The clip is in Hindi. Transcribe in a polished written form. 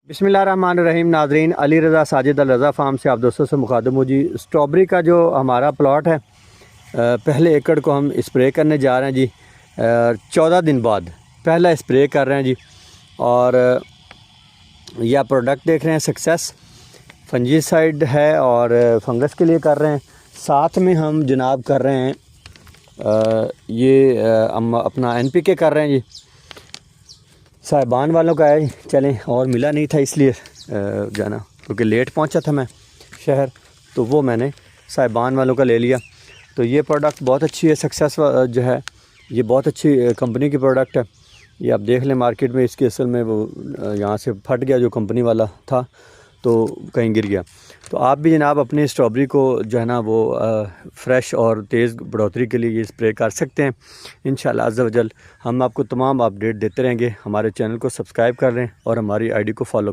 बिस्मिल्लाहिर्रहमानिर्रहीम। नाजरीन, अली रज़ा साजिद अल रज़ा फार्म से आप दोस्तों से मुखातिब हूँ जी। स्ट्रॉबेरी का जो हमारा प्लॉट है, पहले एकड़ को हम स्प्रे करने जा रहे हैं जी। 14 दिन बाद पहला स्प्रे कर रहे हैं जी। और यह प्रोडक्ट देख रहे हैं, सक्सेस फंजीसाइड है और फंगस के लिए कर रहे हैं। साथ में हम जनाब कर रहे हैं हम अपना NPK कर रहे हैं जी। साहिबान वालों का है, चलें, और मिला नहीं था इसलिए जाना, क्योंकि लेट पहुंचा था मैं शहर, तो वो मैंने साहिबान वालों का ले लिया। तो ये प्रोडक्ट बहुत अच्छी है, सक्सेस जो है ये बहुत अच्छी कंपनी की प्रोडक्ट है। ये आप देख लें, मार्केट में इसके असल में वो यहाँ से फट गया जो कंपनी वाला था, तो कहीं गिर गया। तो आप भी जनाब अपनी स्ट्रॉबेरी को जो है ना वो फ़्रेश और तेज़ बढ़ोतरी के लिए ये स्प्रे कर सकते हैं। इंशाल्लाह अज़्ज़ा वजल हम आपको तमाम अपडेट देते रहेंगे। हमारे चैनल को सब्सक्राइब कर लें और हमारी ID को फॉलो